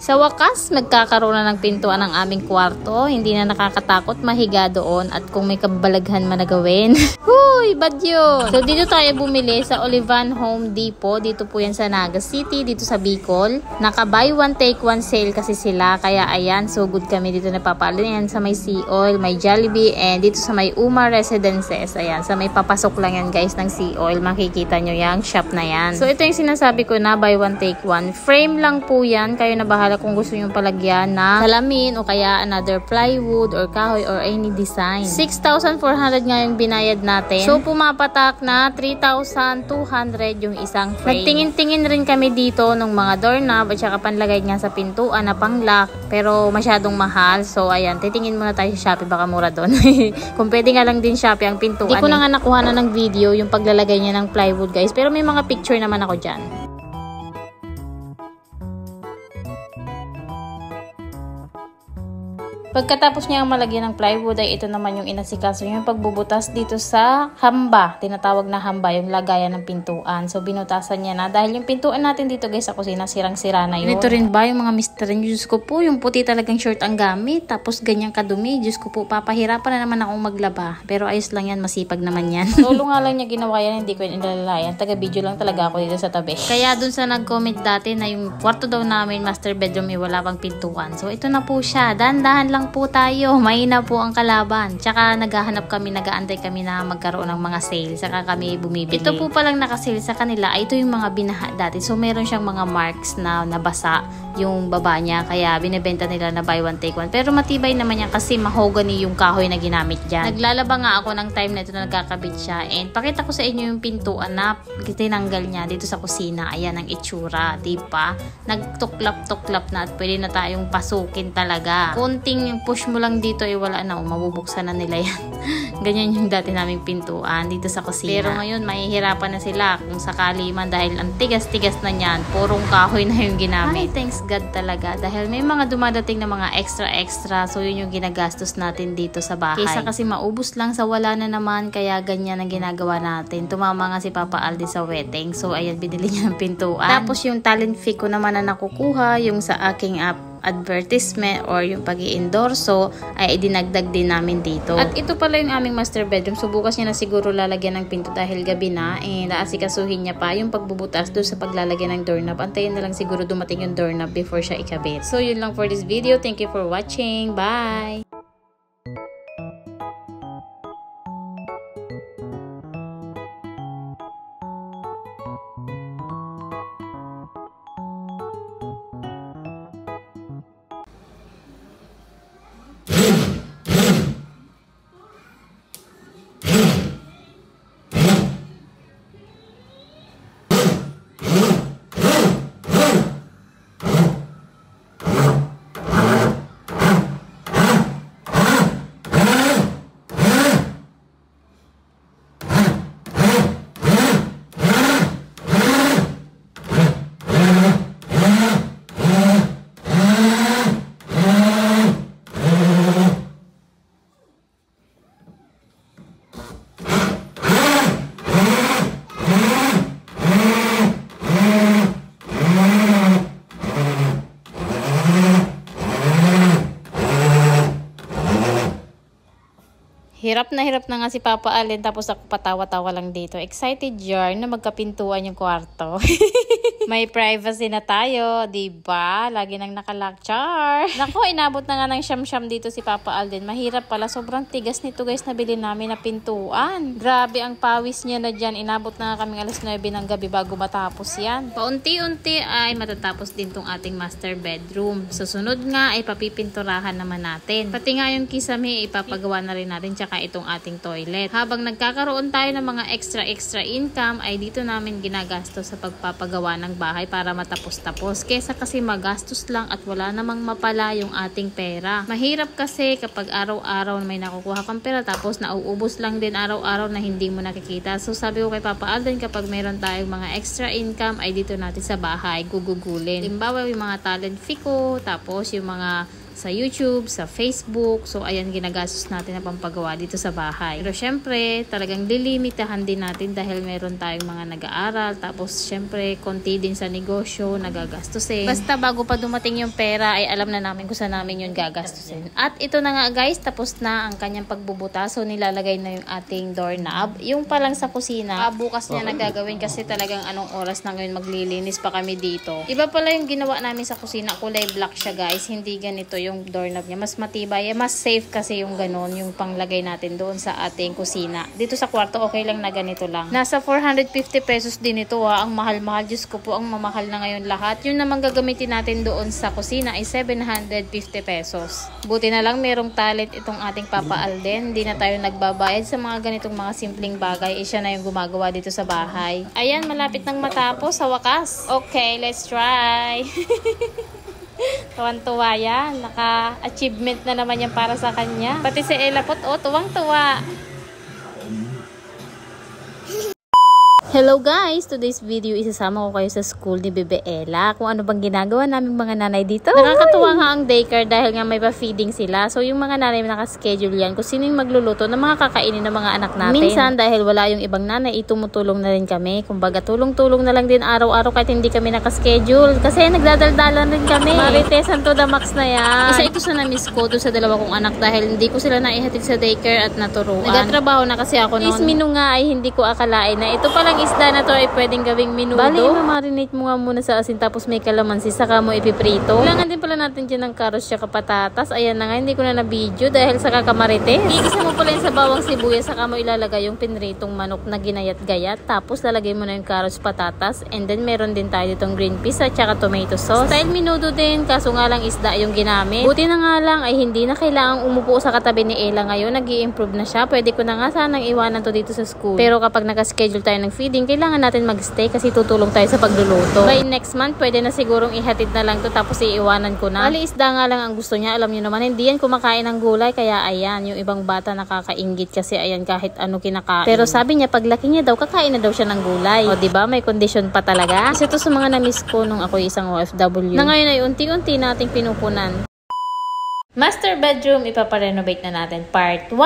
Sa wakas, magkakaroon na ng pintuan ang aming kwarto. Hindi na nakakatakot mahiga doon at kung may kabalaghan man na gawin. Huy, bad yun! So, dito tayo bumili sa Olivan Home Depot. Dito po yan sa Naga City, dito sa Bicol. Naka buy one take one sale kasi sila. Kaya ayan, so good kami dito napapalo. Yan sa may Sea Oil, may Jollibee, and dito sa may Uma Residences. Ayan, sa may papasok lang yan guys ng Sea Oil. Makikita nyo yung shop na yan. So, ito yung sinasabi ko na buy one take one. Frame lang po yan. Kayo na bahala kung gusto nyo palagyan na salamin o kaya another plywood or kahoy or any design. 6,400 nga yung binayad natin. So, pumapatak na 3,200 yung isang frame. Nagtingin-tingin rin kami dito ng mga doorknob at saka panlagay nga sa pintuan na pang-lock pero masyadong mahal. So, ayan, titingin muna tayo sa Shopee, baka mura doon. Kung pwede nga lang din Shopee ang pintuan. Hindi ko na nga nakuha na ng video yung paglalagay niya ng plywood guys, pero may mga picture naman ako dyan. Pagkatapos niya malagyan ng plywood ay ito naman yung inasikaso yung pagbubutas dito sa hamba. Tinatawag na hamba, yung lagayan ng pintuan. So binutasan niya na dahil yung pintuan natin dito guys sa kusina sirang-sira na yun. Ito rin ba yung mga mister niyo? Diyos ko po, yung puti talagang short ang gamit. Tapos ganyang kadumi. Diyos ko po, papahirapan na naman akong maglaba. Pero ayos lang yan, masipag naman yan. Solo nga lang niya ginawa yan, hindi ko yan inalalayan. Taga-video lang talaga ako dito sa tabi. Kaya dun sa nag-comment dati na yung kwarto daw namin, master bedroom, wala pang pintuan. So ito na po siya. Dahan-dahan lang po tayo. Mahina po ang kalaban. Tsaka naghahanap kami, nag-aantay kami na magkaroon ng mga sale. Saka kami bumibili. Ito po palang nakasale sa kanila. Ito yung mga binaha dati. So meron siyang mga marks na nabasa yung baba niya. Kaya binibenta nila na buy one take one. Pero matibay naman yan kasi mahogany yung kahoy na ginamit dyan. Naglalaba nga ako ng time na ito na nagkakabit siya. And pakita ko sa inyo yung pintuan na tinanggal niya dito sa kusina. Ayan ang itsura. Diba? Nagtuklap-tuklap na at pwede na tayong pasukin talaga. Konting push mo lang dito ay wala na, mabubuksan na nila yan. Ganyan yung dati naming pintuan dito sa kusina. Pero ngayon mahihirapan na sila kung sakali man dahil ang tigas-tigas na niyan, purong kahoy na yung ginamit. Ay, thanks God talaga dahil may mga dumadating na mga extra so yun yung ginagastos natin dito sa bahay. Kaysa kasi maubos lang sa wala na naman, kaya ganyan ang ginagawa natin. Tumama nga si Papa Aldi sa wedding, so ayan, binili niya ng pintuan. Tapos yung talent fee ko naman na nakukuha yung sa aking advertisement or yung pag-i-endorso ay idinagdag din namin dito. At ito pala yung aming master bedroom. So bukas niya na siguro lalagyan ng pinto dahil gabi na. Naasikasuhin niya pa yung pagbubutas doon sa paglalagyan ng doorknob. Antayin na lang siguro dumating yung doorknob before siya ikabit. So yun lang for this video. Thank you for watching. Bye! Hirap na nga si Papa Allen tapos ako patawa-tawa lang dito. Excited yarn na magkapintuan yung kwarto. May privacy na tayo, diba? Lagi nang nakalock-char. Naku, inabot na nga ng siyam-siyam dito si Papa Alden. Mahirap pala, sobrang tigas nito guys, nabili namin na pintuan. Grabe ang pawis niya na dyan. Inabot na nga kami alas 9 ng gabi bago matapos yan. Paunti-unti ay matatapos din tong ating master bedroom. Susunod nga ay papipinturahan naman natin. Pati nga yung kisame ipapagawa na rin natin, tsaka itong ating toilet. Habang nagkakaroon tayo ng mga extra income ay dito namin ginagastos sa pagpapagawa ng bahay para matapos-tapos. Kesa kasi magastos lang at wala namang mapala yung ating pera. Mahirap kasi kapag araw-araw may nakukuha kang pera tapos nauubos lang din araw-araw na hindi mo nakikita. So sabi ko kay Papa Alden, kapag meron tayong mga extra income ay dito natin sa bahay gugugulin. Halimbawa yung mga talent fee ko, tapos yung mga sa YouTube, sa Facebook. So, ayan, ginagastos natin na pampagawa dito sa bahay. Pero, syempre, talagang lilimitahan din natin dahil meron tayong mga nag-aaral. Tapos, syempre, konti din sa negosyo, nagagastusin. Basta, bago pa dumating yung pera, ay alam na namin kung saan namin yun gagastusin. At ito na nga, guys, tapos na ang kanyang pagbubutas. So, nilalagay na yung ating doorknob. Yung pa lang sa kusina, bukas niya nagagawin kasi talagang anong oras na ngayon maglilinis pa kami dito. Iba pala yung ginawa namin sa kusina. Kulay black siya, guys. Hindi ganito yung doorknob niya. Mas matibay. Mas safe kasi yung ganon, yung panglagay natin doon sa ating kusina. Dito sa kwarto, okay lang na ganito lang. Nasa 450 pesos din ito, ha. Ang mahal-mahal. Diyos ko po, ang mamahal na ngayon lahat. Yung naman gagamitin natin doon sa kusina ay 750 pesos. Buti na lang merong talent itong ating Papa Alden. Hindi na tayo nagbabayad sa mga ganitong mga simpleng bagay. Siya na yung gumagawa dito sa bahay. Ayan, malapit nang matapos sa wakas. Okay, let's try. Tuwan-tuwa yan. Naka-achievement na naman yan para sa kanya. Pati si Ella po, tuwang-tuwa. Hello guys! Today's video, isasama ko kayo sa school ni Bebe Ella. Kung ano bang ginagawa naming mga nanay dito. Nakakatuwa nga ang daycare dahil nga may pa-feeding sila. So yung mga nanay nakaschedule yan kung sino yung magluluto ng mga kakainin ng mga anak natin. Minsan dahil wala yung ibang nanay, tumutulong na rin kami. Kumbaga tulong-tulong na lang din araw-araw kahit hindi kami nakaschedule. Kasi nagdadaldalan rin kami. Marites, to the max na yan. Isa ito sa na-miss ko doon sa dalawa kong anak dahil hindi ko sila naihatid sa daycare at naturuan. Nagatrabaho na kasi ako noon. Is menu nga ay hindi ko akalain na ito palang isda na to ay pwedeng gawing minudo. Bali, marinate mo nga muna sa asin tapos may kalamansi saka mo ipiprito. Kailangan din pala natin dyan ng carrots at patatas. Ayan na nga, hindi ko na na-video dahil sa kakamarites. Igisa mo pala yung sa bawang sibuyas saka mo ilalagay yung pinritong manok na ginayat-gayat. Tapos lalagay mo na yung carrots, patatas. And then meron din tayo ditong green peas at saka tomato sauce. Style minudo din, kaso nga lang isda yung ginamit. Buti na nga lang ay hindi na kailangang umupo sa katabi ni Ella ngayon. Nag-i-improve na siya. Pwede ko na nga sanang iwanan to dito sa school. Pero kapag nakaschedule tayo ng feeding, kailangan natin mag-stay kasi tutulong tayo sa pagluluto. By next month, pwede na sigurong ihatid na lang to tapos iiwanan ko na. Bali, isda nga lang ang gusto niya. Alam niyo naman, hindi yan kumakain ng gulay. Kaya ayan, yung ibang bata nakakainggit kasi ayan kahit ano kinakain. Pero sabi niya, paglaki niya daw, kakain na daw siya ng gulay. O diba, may condition pa talaga. Kasi ito sa mga na-miss ko nung ako isang OFW. Na ngayon ay unti-unti nating pinupunan. Master bedroom, ipaparenovate na natin. Part 1!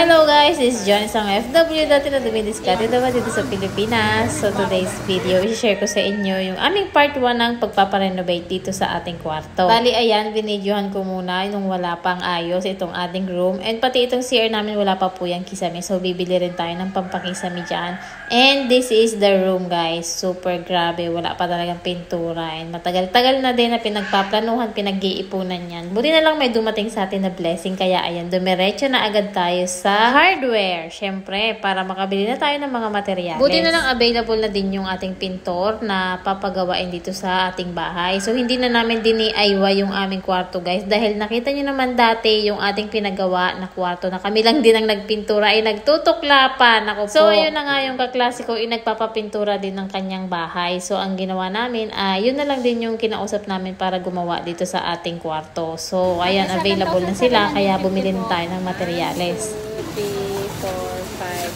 Hello guys! This is John, isang FW dati na dumidiskarte naman dito sa Pilipinas. So today's video, i-share ko sa inyo yung aming part 1 ng pagpaparenovate dito sa ating kwarto. Bali, ayan, binidyohan ko muna nung wala pang ayos itong ating room. And pati itong CR namin, wala pa po yung kisame. So bibili rin tayo ng pampakisame dyan. And this is the room guys. Super grabe. Wala pa talagang pintura. And matagal-tagal na din na pinagpaplanuhan, pinag-iipunan yan. Buti na lang may dumating sa atin na blessing. Kaya ayan, dumiretso na agad tayo sa hardware. Syempre, para makabili na tayo ng mga materyales. Buti na lang available na din yung ating pintor na papagawain dito sa ating bahay. So, hindi na namin diniaywa yung aming kwarto guys. Dahil nakita nyo naman dati yung ating pinagawa na kwarto na kami lang din ang nagpintura ay nagtutuklapan. Ako po. So, ayun na nga yung kaklasiko ay nagpapapintura din ng kanyang bahay. So, ang ginawa namin ay yun na lang din yung kinausap namin para gumawa dito sa ating kwarto. So, ayan, available na sila, kaya bumili na tayo ng materyales. 2, 3, 4,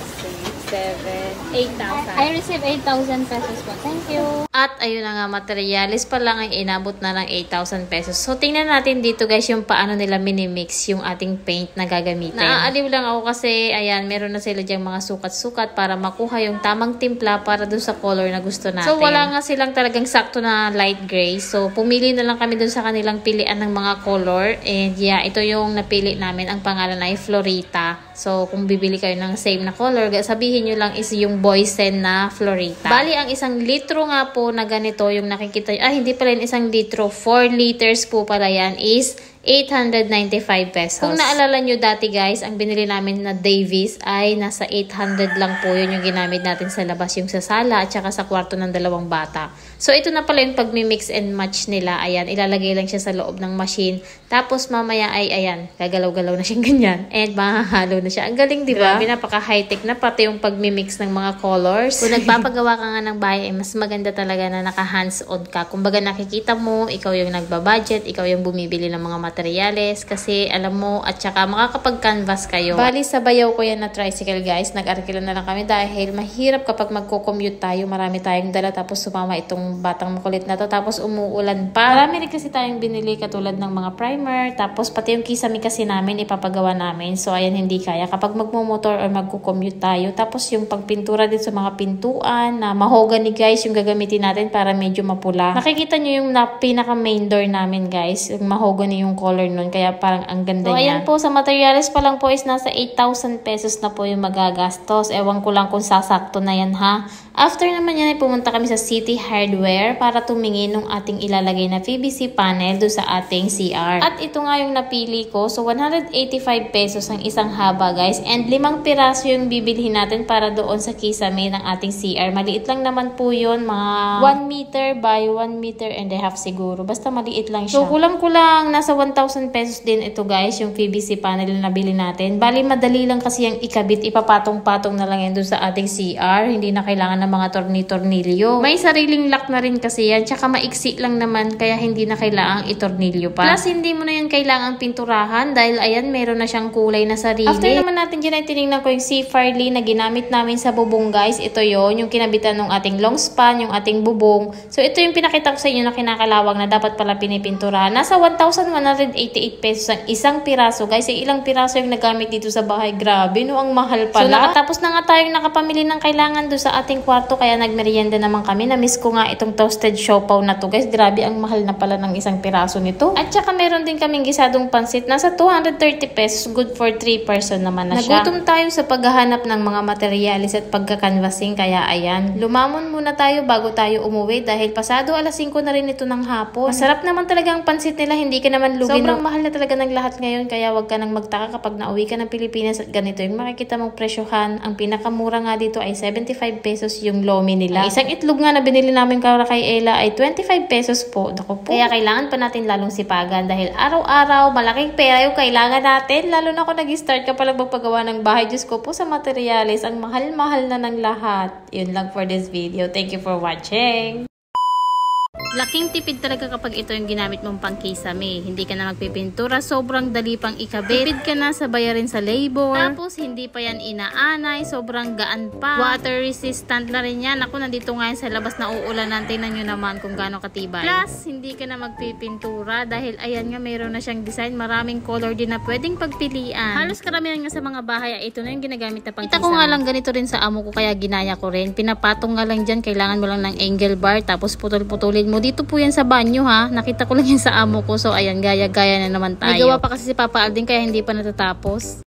5, 6, 7, 8,000. I receive 8,000 pesos po. Thank you. At ayun na nga, materialis pa lang ay inabot na ng 8,000 pesos. So, tingnan natin dito guys yung paano nila minimix yung ating paint na gagamitin. Naaaliw lang ako kasi, ayan, meron na sila dyang mga sukat-sukat para makuha yung tamang timpla para dun sa color na gusto natin. So, wala nga silang talagang sakto na light gray. So, pumili na lang kami dun sa kanilang pilian ng mga color. And yeah, ito yung napili namin. Ang pangalan ay Florita. So, kung bibili kayo ng same na color, sabihin nyo lang is yung Boysen na Florita. Bali, ang 1 litro nga po na ganito yung nakikita nyo. Hindi pala yung 1 litro. 4 liters po pala yan is 895 pesos. Kung naalala nyo dati guys, ang binili namin na Davis ay nasa 800 lang po yun yung ginamit natin sa labas, yung sa sala at saka sa kwarto ng 2 bata. So ito na pala yung pag-mix and match nila. Ayan, ilalagay lang siya sa loob ng machine. Tapos mamaya ay ayan, gagalaw-galaw na siyang ganyan. And mahahalo na siya. Ang galing, di ba? Napaka-high-tech na pati yung pag-mix ng mga colors. Kung nagpapagawa ka nga ng bahay, ay mas maganda talaga na naka-hands-on ka. Kumbaga nakikita mo, ikaw yung nagbabudget, ikaw yung bumibili ng mga materyales kasi alam mo at saka makakapag-canvas kayo. Bali sa bayaw ko yan na tricycle guys, nag-arkila na lang kami dahil mahirap kapag magko-commute tayo, marami tayong dala tapos sumama itong batang makulit na to tapos umuulan pa. Marami rin kasi tayong binili katulad ng mga primer, tapos pati yung kisame kasi namin ipapagawa namin. So ayan, hindi kaya kapag magmumotor or magko-commute tayo. Tapos yung pagpintura din sa mga pintuan na mahogany guys yung gagamitin natin para medyo mapula. Nakikita nyo yung pinaka main door namin guys, yung mahogany yung color nun, kaya parang ang ganda niya. Ayan po, sa materials pa lang po is nasa 8,000 pesos na po yung magagastos. Ewan ko lang kung sasakto na yan ha. After naman yan ay pumunta kami sa City Hardware para tumingin ng ating ilalagay na PVC panel do sa ating CR. At ito nga yung napili ko. So 185 pesos ang isang haba guys, and 5 piraso yung bibilhin natin para doon sa kisame ng ating CR. Maliit lang naman po yun, mga 1 meter by 1 meter and a half siguro. Basta maliit lang siya. So kulang-kulang nasa 1,000 pesos din ito guys, yung PVC panel na nabili natin. Bali madali lang kasi yung ikabit, ipapatong-patong na lang yan doon sa ating CR. Hindi na kailangan ng mga tornilyo. May sariling lock na rin kasi yan, tsaka maiksi lang naman kaya hindi na kailangang itornilyo pa. Plus hindi mo na yan kailangang pinturahan dahil ayan, meron na siyang kulay na sarili. After naman natin dyan ay tinignan ko yung C. Farley na ginamit namin sa bubong guys. Ito yon yung kinabitan ng ating long span, yung ating bubong. So ito yung pinakita ko sa inyo na kinakalawang na dapat pala pinipinturahan. Nasa 1,188 pesos ang isang piraso guys. Yung ilang piraso yung nagamit dito sa bahay. Grabe no, ang mahal pala. So nakatapos na nga tayong nakapamili ng kailangan doon sa ating kwarto, kaya nagmerienda naman kami. Namiss ko nga itong toasted siopaw na to guys. Grabe ang mahal na pala ng isang piraso nito. At saka meron din kaming gisadong pansit. Nasa 230 pesos. Good for 3 person naman na siya. Nagutom tayo sa paghahanap ng mga materialis at pagka-canvassing. Kaya ayan, lumamon muna tayo bago tayo umuwi dahil pasado alas 5 na rin ito ng hapon. Masarap naman talaga ang pansit nila. Hindi ka naman lugi. Sobrang mahal na talaga ng lahat ngayon. Kaya wag ka nang magtaka kapag nauwi ka ng Pilipinas at ganito yung makikita mong presyohan. Ang pinakamura nga dito ay 75 pesos yung lomi nila. Isang itlog nga na binili namin para kay Ella ay 25 pesos po. Naku po. Kaya kailangan pa natin lalong sipagan dahil araw-araw malaking pera yung kailangan natin. Lalo na kung nag-start ka palang magpagawa ng bahay. Diyos ko po sa materialis. Ang mahal-mahal na ng lahat. Yun lang for this video. Thank you for watching. Laking tipid talaga kapag ito yung ginamit mong pangkisame. Hindi ka na magpipintura, sobrang dali pang ikabit. Tipid ka na sa bayarin sa labor. Tapos hindi pa yan inaanay, sobrang gaan pa. Water resistant na rin yan. Ako nandito ngayon sa labas na uulanan. Tingnan nyo naman kung gaano katibay. Plus, hindi ka na magpipintura dahil ayan nga, mayroon na siyang design. Maraming color din na pwedeng pagpilian. Halos karamihan nga sa mga bahay, ito na yung ginagamit na pangkisame. Kita ko nga lang ganito rin sa amo ko kaya ginaya ko rin. Pinapatong nga lang dyan. Kailangan mo lang ng angle bar tapos putol-putulin mo. Dito po yan sa banyo ha. Nakita ko lang yan sa amo ko. So ayan, gaya-gaya na naman tayo. May gawa pa kasi si Papa Aldin kaya hindi pa natatapos.